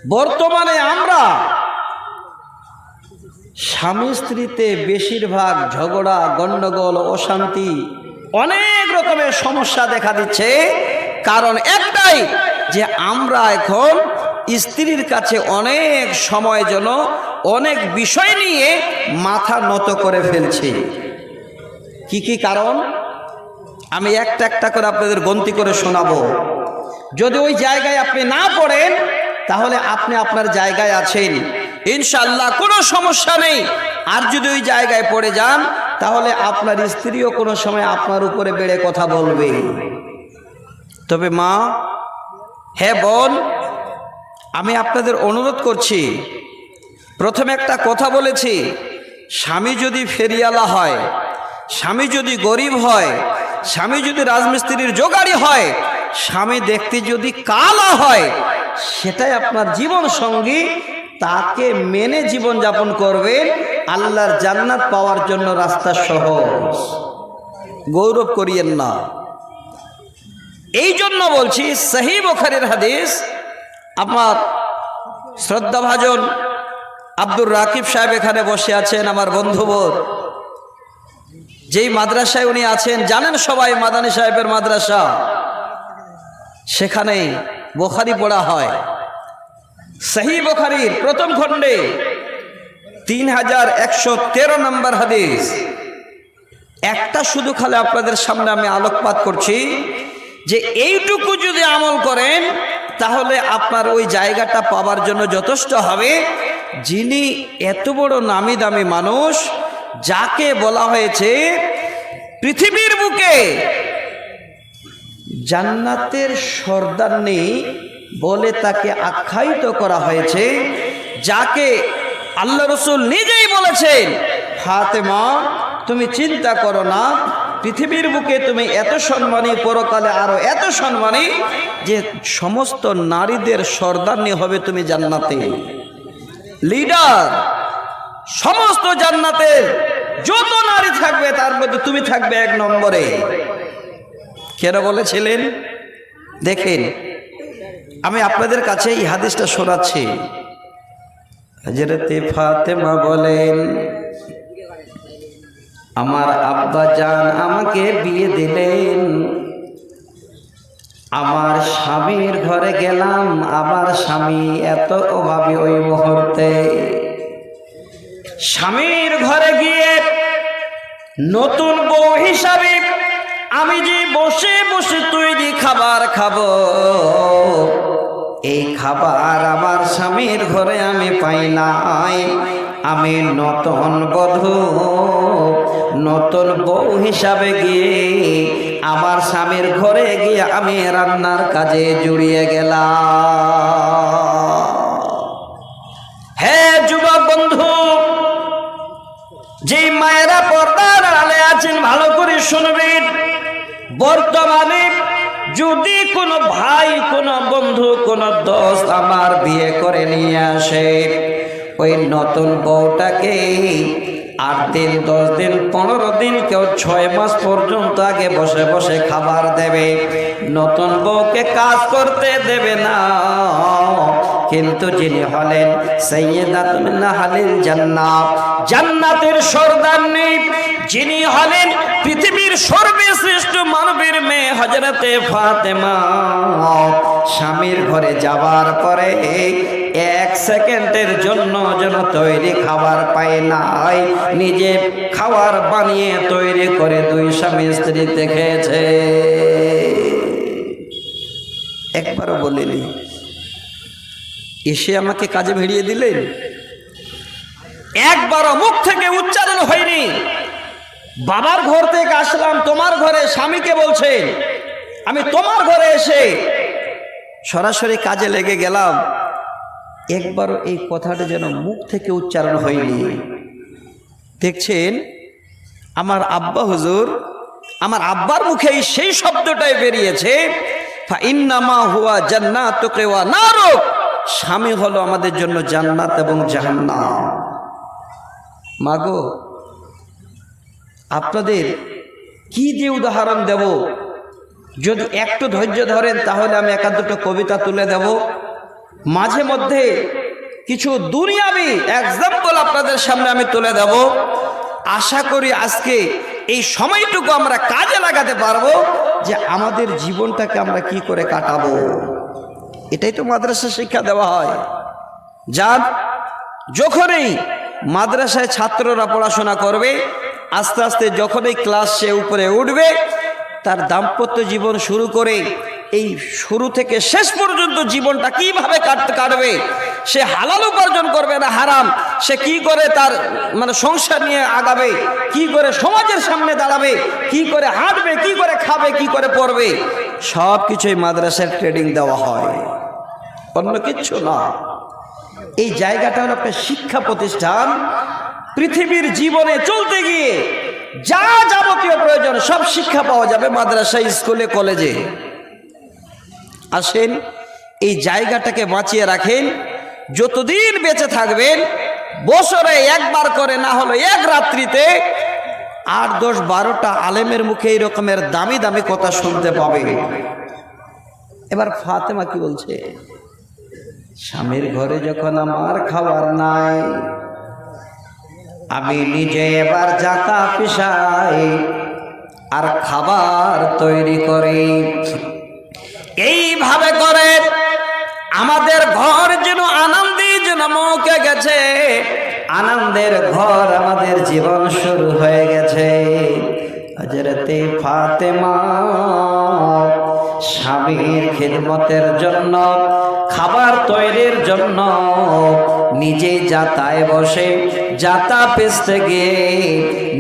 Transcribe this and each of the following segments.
বর্তমানে আমরা স্বামী স্ত্রীতে বেশিরভাগ ঝগড়া, গণ্ডগোল, অশান্তি, অনেক রকমের সমস্যা দেখা দিচ্ছে। কারণ একটাই, যে আমরা এখন স্ত্রীর কাছে অনেক সময় জন্য অনেক বিষয় নিয়ে মাথা নত করে ফেলছি। কি কি কারণ আমি একটা একটা করে আপনাদের গন্তি করে শোনাবো। যদি ওই জায়গায় আপনি না পড়েন তাহলে আপনি আপনার জায়গায় আছেন, ইনশাআল্লাহ কোনো সমস্যা নেই। আর যদি ওই জায়গায় পড়ে যান তাহলে আপনার স্ত্রীও কোনো সময় আপনার উপরে বেড়ে কথা বলবে। তবে মা, হ্যাঁ বোন, আমি আপনাদের অনুরোধ করছি, প্রথমে একটা কথা বলেছি, স্বামী যদি ফেরিয়ালা হয়, স্বামী যদি গরিব হয়, স্বামী যদি রাজমিস্ত্রির জোগাড়ি হয়, স্বামী দেখতে যদি কালা হয়, সেটাই আপনার জীবন সঙ্গী। তাকে মেনে জীবন যাপন করবেন, আল্লাহর জান্নাত পাওয়ার জন্য রাস্তা সহজ। গৌরব করিয়েন না। এই জন্য বলছি, সহিহ বুখারীর হাদিস, আমার শ্রদ্ধাভাজন আব্দুর রাকিব সাহেব এখানে বসে আছেন, আমার বন্ধুবর। যেই মাদ্রাসায় উনি আছেন জানেন সবাই, মাদানী সাহেবের মাদ্রাসা, সেখানে বুখারী পড়া হয়। সহিহ বুখারীর প্রথম খণ্ডে 3113 নম্বর হাদিস। একটা শুধু খালি আপনাদের সামনে আমি আলোকপাত করছি, যে এইটুকু যদি আমল করেন তাহলে আপনার ওই জায়গাটা পাওয়ার জন্য যথেষ্ট হবে। যিনি এত বড় নামি দামি মানুষ, যাকে বলা হয়েছে পৃথিবীর বুকে জান্নাতের সর্দারনী বলে তাকে আখ্যায়িত করা হয়েছে, যাকে আল্লাহ রসুল নিজেই বলেছেন, ফাতেমা তুমি চিন্তা করো না, পৃথিবীর বুকে তুমি এত সম্মানী, পরকালে আরো এত সম্মানী, যে সমস্ত নারীদের সর্দারনী হবে তুমি জান্নাতে, লিডার। সমস্ত জান্নাতের যত নারী থাকবে তার মধ্যে তুমি থাকবে 1 নম্বরে। কেন বলেছিলেন দেখেন, আমি আপনাদের কাছে এই হাদিসটা শোনাচ্ছি। হযরতে ফাতেমা বলেন, আমার আব্বা জান আমাকে বিয়ে দিলেন, আমার স্বামীর ঘরে গেলাম, আমার স্বামী এত অভাবী ওই মুহূর্তে। স্বামীর ঘরে গিয়ে নতুন বউ হিসাবে আমি যে বসে বসে তৈরি খাবার খাবো, এই খাবার আমার স্বামীর ঘরে আমি পাই নাই। আমি নতুন বধূ, নতুন বউ হিসাবে গিয়ে আমার স্বামীর ঘরে গিয়ে আমি রান্নার কাজে জড়িয়ে গেলাম। হে যুবক বন্ধু, যে মায়েরা পর্দার আড়ালে আছেন ভালো করে শুনবেন। বর্তমানে যদি কোনো ভাই, কোনো বন্ধু, কোনো দোস্ত আমার বিয়ে করে নিয়ে আসে, ওই নতুন বউটাকে 8 দিন, 10 দিন, 15 দিন, কেউ 6 মাস পর্যন্ত আগে বসে বসে খাবার দেবে। নতুন বউকে কাজ করতে দেবে না। কিন্তু যিনি হলেন সাইয়্যিদাতুন আহলিল জান্নাত, জান্নাতের সর্দারনী, যিনি হলেন পৃথিবীর সর্বশ্রেষ্ঠ মানবের মেয়ে হযরতে ফাতেমা, স্বামীর ঘরে যাবার পরে 1 সেকেন্ডের জন্য যেন তৈরি খাবার পায় নাই, নিজে খাবার বানিয়ে তৈরি করে 2 স্বামী স্ত্রীতে খেয়েছে। একবারও বলিনি, এসে আমাকে কাজে ভিড়িয়ে দিলেন, একবারও মুখ থেকে উচ্চারণ হয়নি। বাবার ঘর থেকে আসলাম তোমার ঘরে, স্বামীকে বলছেন, আমি তোমার ঘরে এসে সরাসরি কাজে লেগে গেলাম, একবারও এই কথাটা যেন মুখ থেকে উচ্চারণ হয়নি। দেখছেন, আমার আব্বা হুজুর, আমার আব্বার মুখে সেই শব্দটাই বেরিয়েছে, ফা ইন্নামা হুয়া জান্নাতুকা ওয়া নারুক, স্বামী হলো আমাদের জন্য জান্নাত এবং জাহান্নাম। মাগো, আপনাদের কি দিয়ে উদাহরণ দেব? যদি একটু ধৈর্য ধরেন তাহলে আমি 1-2টা কবিতা তুলে দেব। মাঝে মধ্যে কিছু দুনিয়াবি এক্সাম্পল আপনাদের সামনে আমি তুলে দেব। আশা করি আজকে এই সময়টুকু আমরা কাজে লাগাতে পারবো যে আমাদের জীবনটাকে আমরা কি করে কাটাবো। এটাই তো মাদ্রাসা শিক্ষা দেওয়া হয়। যার যখনই মাদ্রাসায় ছাত্ররা পড়াশোনা করবে, আস্তে আস্তে যখনই ক্লাস সে উপরে উঠবে, তার দাম্পত্য জীবন শুরু করে এই শুরু থেকে শেষ পর্যন্ত জীবনটা কিভাবে কাটবে, সে হালাল উপার্জন করবে না হারাম, সে কি করে তার মানে সংসার নিয়ে আগাবে, কি করে সমাজের সামনে দাঁড়াবে, কি করে হাঁটবে, কি করে খাবে, কি করে পড়বে, সব কিছুই মাদ্রাসার ট্রেনিং দেওয়া হয়, অন্য কিচ্ছু না। এই জায়গাটা হলো একটা শিক্ষা প্রতিষ্ঠান। পৃথিবীর জীবনে চলতে গিয়ে যা যাবতীয় প্রয়োজন সব শিক্ষা পাওয়া যাবে মাদ্রাসা, স্কুলে, কলেজে। আসেন এই জায়গাটাকে বাঁচিয়ে রাখেন। যতদিন বেঁচে থাকবেন, বছরে একবার করে না হলো এক রাত্রিতে 8, 10, 12টা আলেমের মুখে এই রকমের দামি দামি কথা শুনতে পাবে। এবার ফাতেমা কি বলছে, স্বামীর ঘরে যখন আমার খাবার নাই, আমি নিজে এবার জাতা পিসাই আর খাবার তৈরি করি। এইভাবে করে আমাদের ঘর যেন আনন্দে যেন মুখে গেছে, আনন্দের ঘর আমাদের জীবন শুরু হয়ে গেছে। হযরতে ফাতেমা স্বামীর খিদমতের জন্য, খাবার তৈরির জন্য নিজেই জাতায় বসে জাতা পেছতে গিয়ে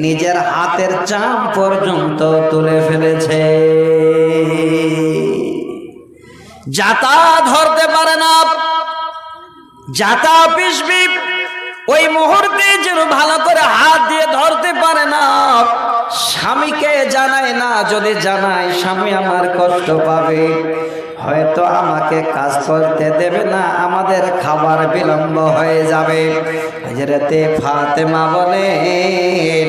নিজের হাতের চাম পর্যন্ত তুলে ফেলেছে। জাতা ধরতে পারে না, জাতা পিসবি ওই মুহূর্তে যেন ভালো করে হাত দিয়ে ধরতে পারে না। স্বামীকে জানায় না, যদি জানায় স্বামী আমার কষ্ট পাবে, হয়তো আমাকে কাজ করতে দেবে না, আমাদের খাবার বিলম্ব হয়ে যাবে। হযরতে ফাতেমা বলেন,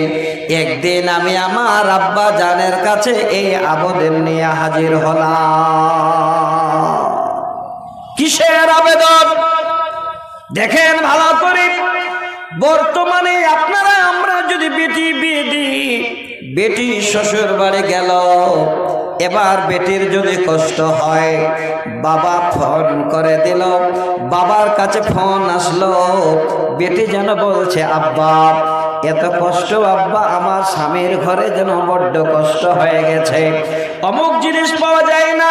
একদিন আমি আমার আব্বা জানের কাছে এই আবেদন নিয়ে হাজির হলাম। কিসের আবেদন দেখেন ভালো করে। বর্তমানে আপনারা আমরা যদি বেটি বিয়ে দিই, বেটি শ্বশুর বাড়ি গেল, এবার বেটির যদি কষ্ট হয়, বাবা ফোন করে দিল, বাবার কাছে ফোন আসলো, বেটি যেন বলছে আব্বা এত কষ্ট, আব্বা আমার স্বামীর ঘরে যেন বড্ড কষ্ট হয়ে গেছে, অমুক জিনিস পাওয়া যায় না,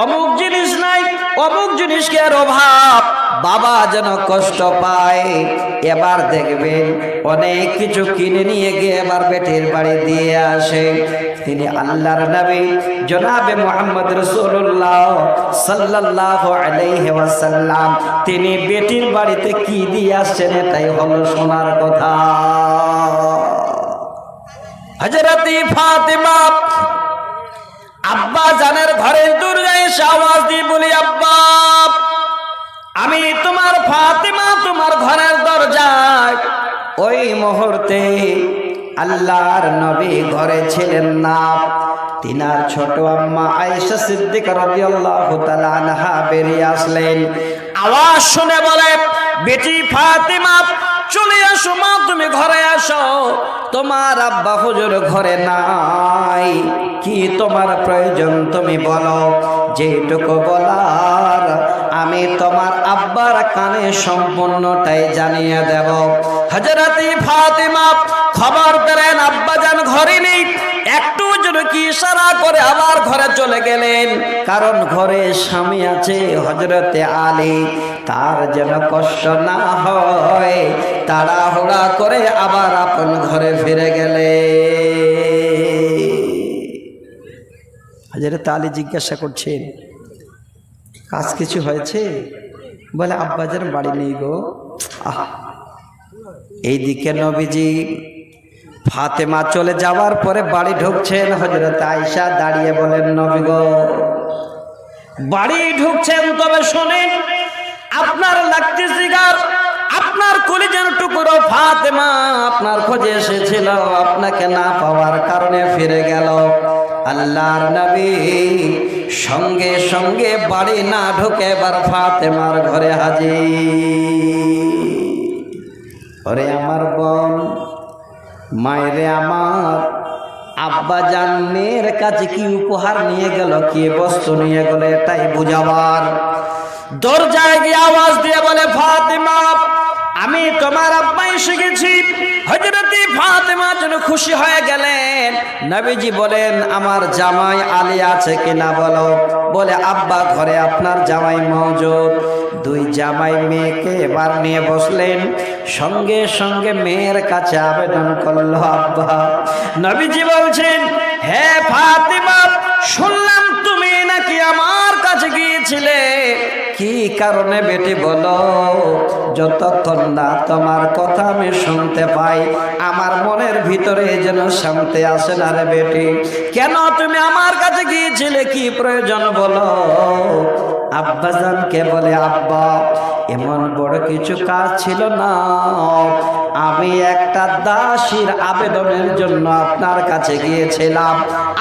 অমুক জিনিস নাই, অমুক জিনিসের অভাব, বাবা যেন কষ্ট পায়। এবার দেখবেন অনেক কিছু কিনে নিয়ে গিয়ে এবার বেটির বাড়ি দিয়ে আসে। তিনি আল্লাহর নবী জনাবে মুহাম্মদ রাসূলুল্লাহ সাল্লাল্লাহু আলাইহি ওয়াসাল্লাম, তিনি বেটির বাড়িতে কি দিয়ে আসছেন এটাই হলো শোনার কথা। হযরতে ফাতেমা আব্বা জানের ঘরের দরজায় আওয়াজ দিয়ে বলি, আব্বা আমি তোমার ফাতেমা তোমার ঘরের দরজায়। ওই মুহূর্তে আল্লাহর নবী ঘরে ছিলেন না, তিনার ছোট আম্মা আয়েশা সিদ্দিকা রাদিয়াল্লাহু তাআলা আনহা বেরিয়ে আসলেন। আওয়াজ শুনে বলে, বেটি ফাতেমা চলে আসো মা, তুমি ঘরে আসো, তোমার আব্বা হুজুর ঘরে নাই, কি তোমার প্রয়োজন তুমি বলো, যেটুকু বলার আমি তোমার আব্বার কানে সম্পূর্ণটাই জানিয়ে দেব। হযরতে ফাতেমা খবর পেলেন আব্বাজান ঘরে নেই, একটু যেন কি ইশারা করে আবার ঘরে চলে গেলেন, কারণ ঘরে স্বামী আছে হযরতে আলী, তার যেন কষ্ট না হয়, তাড়াহুড়া করে আবার আপন ঘরে ফিরে গেলে। হযরতে আলী জিজ্ঞাসা করছেন, কাজ কিছু হয়েছে? বলে আব্বাজান বাড়ি নেই গো। এইদিকে নবীজি ফাতেমা চলে যাওয়ার পরে বাড়ি ঢুকছেন, হযরত আয়েশা দাঁড়িয়ে বলেন, নবী গো বাড়ি ঢুকছেন, তবে শোনেন আপনার লাগতেছে গার, আপনার কলিজার টুকরো ফাতেমা আপনার খোঁজে এসেছিল, আপনাকে না পাওয়ার কারণে ফিরে গেল। আল্লাহর নবী সঙ্গে সঙ্গে বাড়ি না ঢুকে এবার ফাতেমার ঘরে হাজির। ওরে আমার বোন, মায়েরে আমার, আব্বা জান মেয়ের কাছে কি উপহার নিয়ে গেল, কি বস্তু নিয়ে গেল, এটাই বুঝাবার। দরজায় গিয়ে আওয়াজ দিয়ে বলে, ফাতেমা, আমি তোমার আব্বা এসে গেছি। হযরত ফাতেমা যেন খুশি হয়ে গেলেন। নবীজি বলেন, আমার জামাই আলী আছে কিনা বলো। বলে, আব্বা ঘরে আপনার জামাই মওজুদ। দুই জামাই মেয়েকে এবার নিয়ে বসলেন। সঙ্গে সঙ্গে মেয়ের কাছে আবেদন করলো, আব্বা। নবীজি বলছেন, হে ফাতেমা, শুনলাম তুমি নাকি আমার কাছে গিয়েছিলে, কি কারণে বেটি বলো? যতক্ষণ না তোমার কথা আমি শুনতে পাই আমার মনের ভিতরে যেন শান্তি আসে না রে বেটি। কেন তুমি আমার কাছে গিয়েছিলে, কি প্রয়োজন বলো? আব্বাজানকে বলে, আব্বা, এমন বড় কিছু কাজ ছিল না, আমি একটা দাসীর আবেদনের জন্য আপনার কাছে গিয়েছিলাম।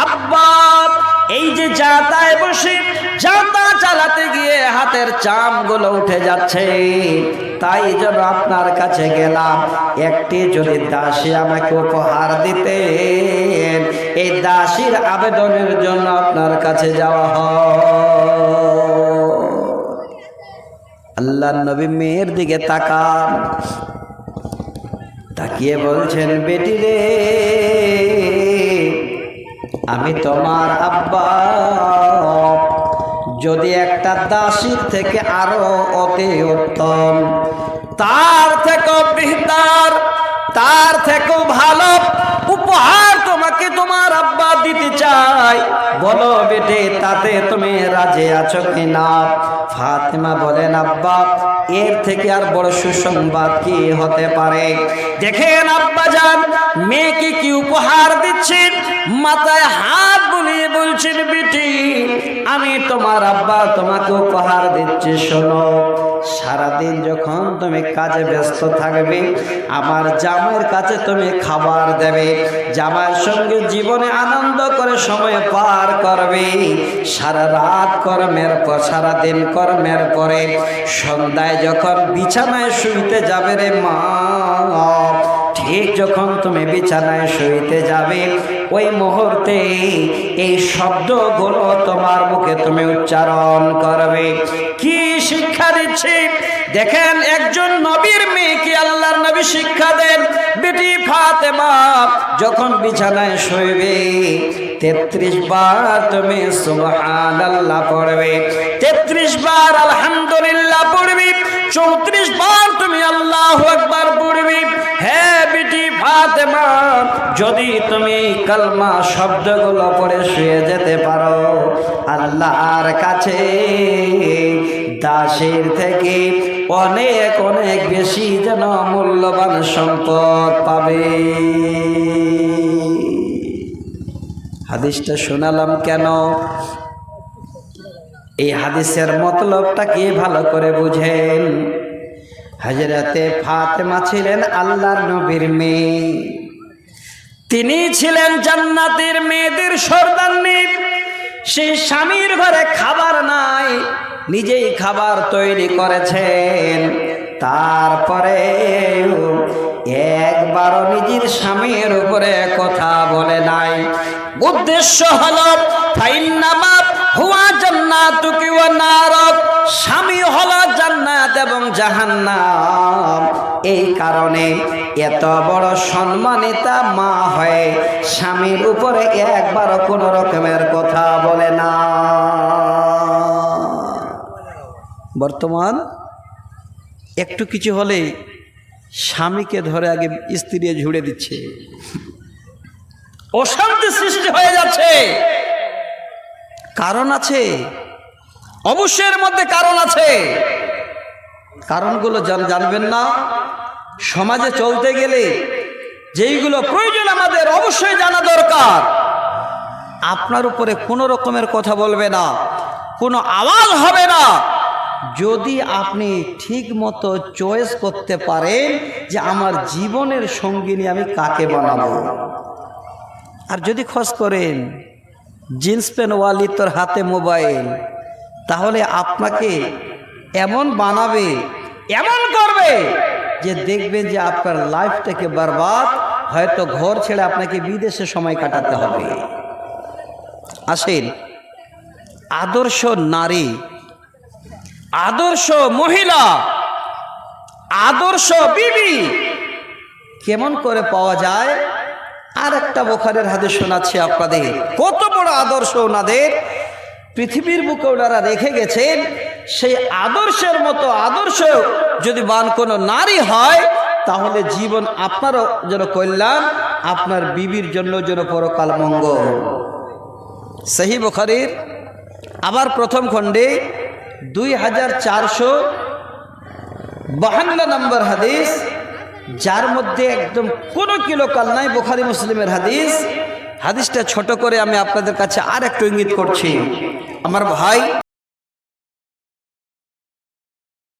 আব্বা, এই যে যাতায় বসে যাতা চালাতে গিয়ে হাতের চামগুলো উঠে যাচ্ছে, তাই জন্য আপনার কাছে গেলাম। একটি যদি দাসী আমাকে উপহার দিতেন, এই দাসীর আবেদনের জন্য আপনার কাছে যাওয়া হয়। আল্লাহর নবী মেয়ের দিকে তাকান, তাকিয়ে বলছেন, বেটি রে, আমি তোমার আব্বা। যদি একটা দাসীর থেকে আরো অতি উত্তম, তার থেকেও বেহতর, তার থেকেও ভালো উপহার তোমাকে তোমার আব্বা দিতে চাই, বলো বেটে, তাতে তুমি রাজি আছো কিনা? ফাতেমা বলেন, আব্বা, এর থেকে আর বড় সুসংবাদ কি হতে পারে? দেখেন আব্বা জান মেয়েকে কি উপহার দিচ্ছেন। মাথায় হাত বুলিয়ে বলছেন, বেটি, আমি তোমার আব্বা তোমাকে উপহার দিচ্ছি। শোনো, সারাদিন যখন তুমি কাজে ব্যস্ত থাকবে, আমার জামাইয়ের কাছে তুমি খাবার দেবে, জামাইয়ের সঙ্গে জীবনে আনন্দ করে সময় পার করবে। সারা রাত কর্মের পর, সারাদিন কর্মের পরে সন্ধ্যায় যখন বিছানায় শুইতে যাবে রে মা, ঠিক যখন তুমি বিছানায় শুইতে যাবে, ওই মুহূর্তে এই শব্দগুলো তোমার মুখে তুমি উচ্চারণ করবে। কি শিক্ষা দিচ্ছে দেখেন, একজন নবীর মেয়েকে আল্লাহর নবী শিক্ষা দেন, বেটি ফাতেমা যখন বিছানায় শুইবে 33 বার তুমি সুবহানাল্লাহ পড়বে, 33 বার আলহামদুলিল্লাহ পড়বে, 34 বার তুমি আল্লাহু আকবার পড়বে। হ্যাঁ বেটি ফাতেমা, যদি তুমি কালমা শব্দগুলো পড়ে শুয়ে যেতে পারো, আল্লাহর কাছে দাসের থেকে অনেক অনেক বেশি যেন মূল্যবান সম্পদ পাবে। হাদিসটা শোনালাম কেন? এই হাদিসের মতলবটা কি ভালো করে বুঝেন। হযরতে ফাতেমা ছিলেন আল্লাহর নবীর মেয়ে, তিনি ছিলেন জান্নাতের মেয়েদের সর্দারনী। সেই স্বামীর ঘরে খাবার নাই, নিজেই খাবার তৈরি করেছেন। তারপরে একবারও নিজের স্বামীর উপরে কথা বলে নাই। উদ্দেশ্য হলো ফাইন্নামা হুয়া জান্নাতুকি ওয়া নারুক, স্বামী হলো জান্নাত এবং জাহান্নাম। এই কারণে এত বড় সম্মানিতা মা হয়ে স্বামীর উপরে একবারও কোনো রকমের কথা বলে না। বর্তমান একটু কিছু হলে স্বামীকে ধরে আগে স্ত্রী ঝুড়ে দিচ্ছে, অশান্তি সৃষ্টি হয়ে যাচ্ছে। কারণ আছে, অবশ্যই এর মধ্যে কারণ আছে। কারণগুলো জানবেন না, সমাজে চলতে গেলে যেইগুলো প্রয়োজন আমাদের অবশ্যই জানা দরকার। আপনার উপরে কোনো রকমের কথা বলবে না, কোনো আওয়াজ হবে না, যদি আপনি ঠিক মতো চয়েস করতে পারেন যে আমার জীবনের সঙ্গিনী আমি কাকে বানাবো। আর যদি খোঁজ করেন জিন্স প্যান্টওয়ালি তোর হাতে মোবাইল, তাহলে আপনাকে এমন বানাবে, এমন করবে যে দেখবেন যে আপনার লাইফটাকে বরবাদ, হয়তো ঘর ছেড়ে আপনাকে বিদেশে সময় কাটাতে হবে। আসেন, আদর্শ নারী, আদর্শ মহিলা, আদর্শ বিবি কেমন করে পাওয়া যায়? আর একটা বুখারীর হাদিস শোনাচ্ছি আপনাদের। কত বড় আদর্শ ওনাদের, পৃথিবীর বুকে ওনারা রেখে গেছেন। সেই আদর্শের মতো আদর্শ যদি বান কোনো নারী হয়, তাহলে জীবন আপনারও যেন কল্যাণ, আপনার বিবির জন্য যেন পরকাল মঙ্গল। সহিহ বুখারীর আবার প্রথম খণ্ডে 2452 নম্বর হাদিস, যার মধ্যে একদম কোনো কিলোকাল নাই, বুখারী মুসলিমের হাদিস। হাদিসটা ছোট করে আমি আপনাদের কাছে আর একটু ইঙ্গিত করছি। আমার ভাই